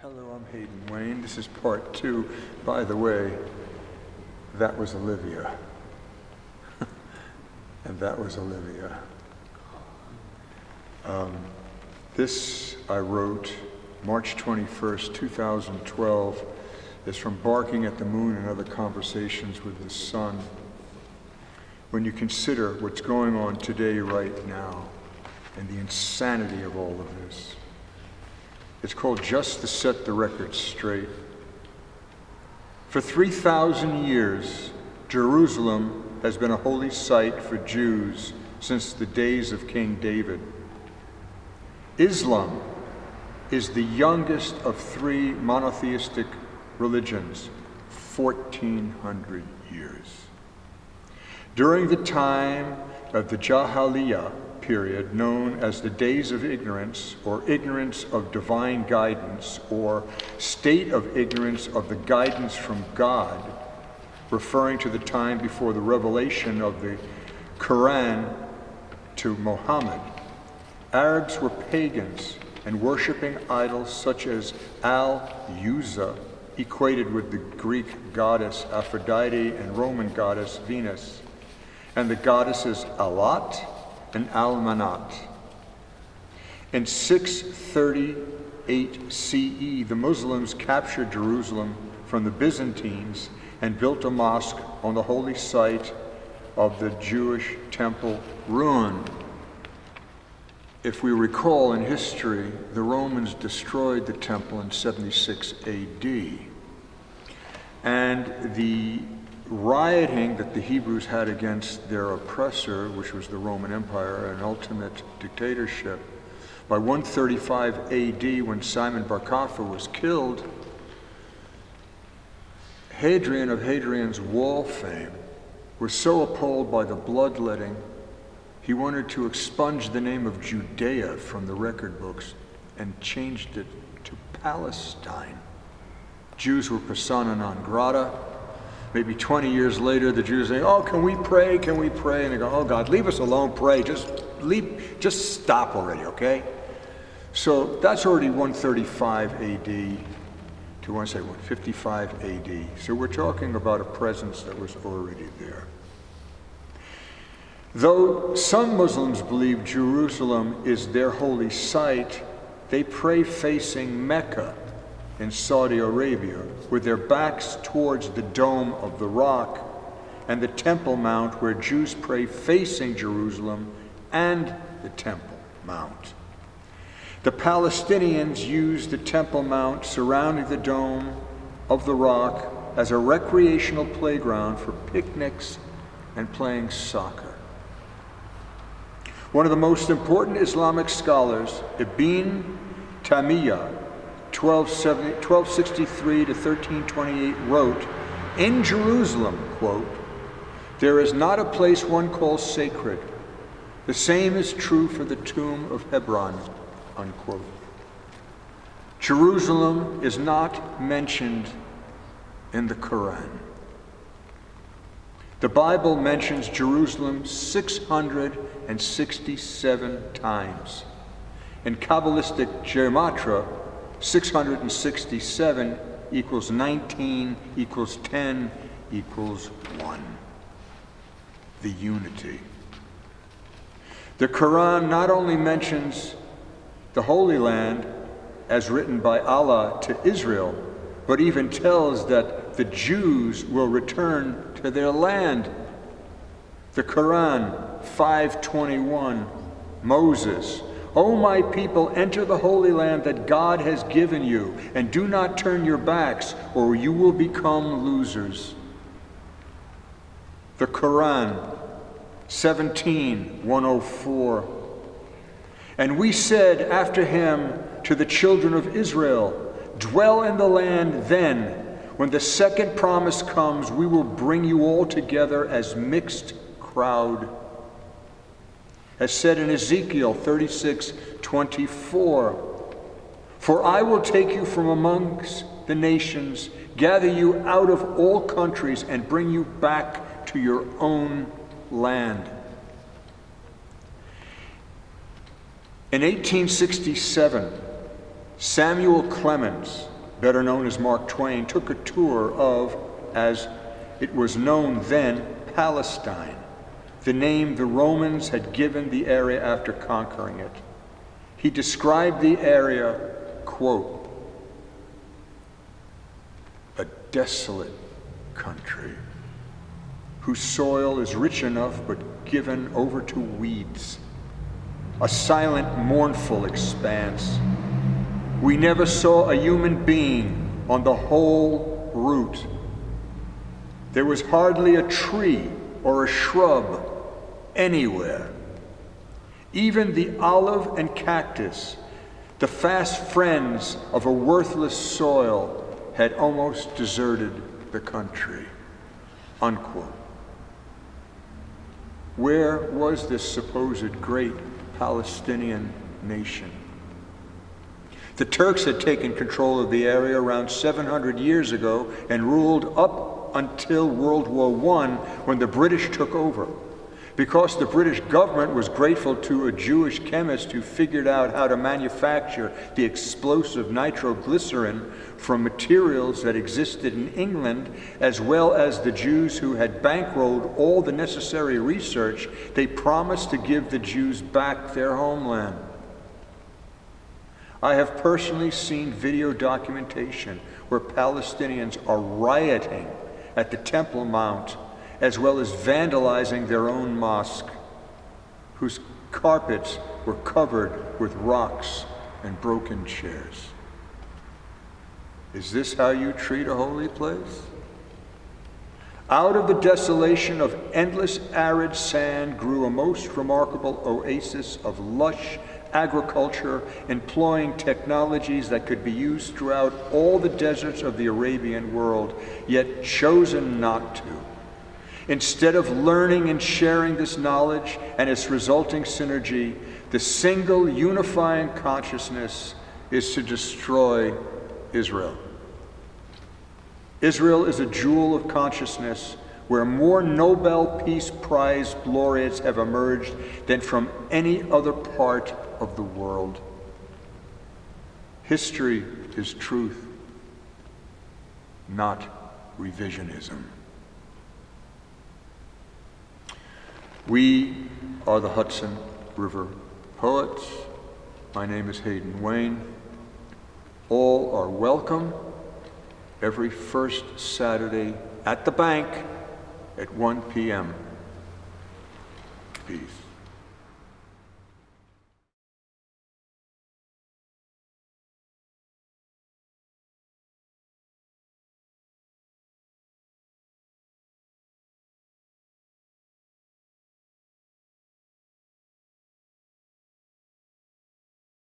Hello, I'm Hayden Wayne. This is part 2. By the way, that was Olivia. And that was Olivia. This I wrote March 21st, 2012. It's from Barking at the Moon and Other Conversations with the Sun. When you consider what's going on today, right now, and the insanity of all of this. It's called Just to Set the Record Straight. For 3,000 years, Jerusalem has been a holy site for Jews since the days of King David. Islam is the youngest of 3 monotheistic religions, 1,400 years. During the time of the Jahiliyyah period, known as the Days of Ignorance, or ignorance of divine guidance, or state of ignorance of the guidance from God, referring to the time before the revelation of the Quran to Muhammad, Arabs were pagans and worshiping idols such as Al-Uzza, equated with the Greek goddess Aphrodite and Roman goddess Venus, and the goddesses Alat and Al-Manat. In 638 CE, the Muslims captured Jerusalem from the Byzantines and built a mosque on the holy site of the Jewish temple ruin. If we recall in history, the Romans destroyed the temple in 76 AD. And the rioting that the Hebrews had against their oppressor, which was the Roman Empire, an ultimate dictatorship, by 135 AD, when Simon Bar Kokhba was killed, Hadrian of Hadrian's wall fame was so appalled by the bloodletting, he wanted to expunge the name of Judea from the record books and changed it to Palestine. Jews were persona non grata. Maybe 20 years later, the Jews say, "Oh, can we pray? Can we pray?" And they go, "Oh God, leave us alone, pray. Just stop already, okay?" So that's already 135 AD to 155 AD. So we're talking about a presence that was already there. Though some Muslims believe Jerusalem is their holy site, they pray facing Mecca in Saudi Arabia, with their backs towards the Dome of the Rock and the Temple Mount, where Jews pray facing Jerusalem and the Temple Mount. The Palestinians use the Temple Mount surrounding the Dome of the Rock as a recreational playground for picnics and playing soccer. One of the most important Islamic scholars, Ibn Taymiyyah, 1263 to 1328, wrote, "In Jerusalem, quote, there is not a place one calls sacred. The same is true for the tomb of Hebron," unquote. Jerusalem is not mentioned in the Quran. The Bible mentions Jerusalem 667 times. In Kabbalistic gematria, 667 equals 19 equals 10 equals 1. The unity. The Quran not only mentions the Holy Land as written by Allah to Israel, but even tells that the Jews will return to their land. The Quran 5:21, Moses, "O my people, enter the Holy Land that God has given you, and do not turn your backs, or you will become losers." The Quran 17:104, "And we said after him to the children of Israel, dwell in the land then. When the second promise comes, we will bring you all together as mixed crowd." As said in Ezekiel 36:24, "For I will take you from amongst the nations, gather you out of all countries, and bring you back to your own land." In 1867, Samuel Clemens, better known as Mark Twain, took a tour of, as it was known then, Palestine, the name the Romans had given the area after conquering it. He described the area, quote, a desolate country whose soil is rich enough but given over to weeds, a silent, mournful expanse. We never saw a human being on the whole route. There was hardly a tree or a shrub anywhere. Even the olive and cactus, the fast friends of a worthless soil, had almost deserted the country, unquote. Where was this supposed great Palestinian nation? The Turks had taken control of the area around 700 years ago and ruled up until World War I, when the British took over. Because the British government was grateful to a Jewish chemist who figured out how to manufacture the explosive nitroglycerin from materials that existed in England, as well as the Jews who had bankrolled all the necessary research, they promised to give the Jews back their homeland. I have personally seen video documentation where Palestinians are rioting at the Temple Mount, as well as vandalizing their own mosque, whose carpets were covered with rocks and broken chairs. Is this how you treat a holy place? Out of the desolation of endless arid sand grew a most remarkable oasis of lush agriculture, employing technologies that could be used throughout all the deserts of the Arabian world, yet chosen not to. Instead of learning and sharing this knowledge and its resulting synergy, the single unifying consciousness is to destroy Israel. Israel is a jewel of consciousness where more Nobel Peace Prize laureates have emerged than from any other part of the world. History is truth, not revisionism. We are the Hudson River Poets. My name is Hayden Wayne. All are welcome every first Saturday at the bank at 1 p.m. Peace.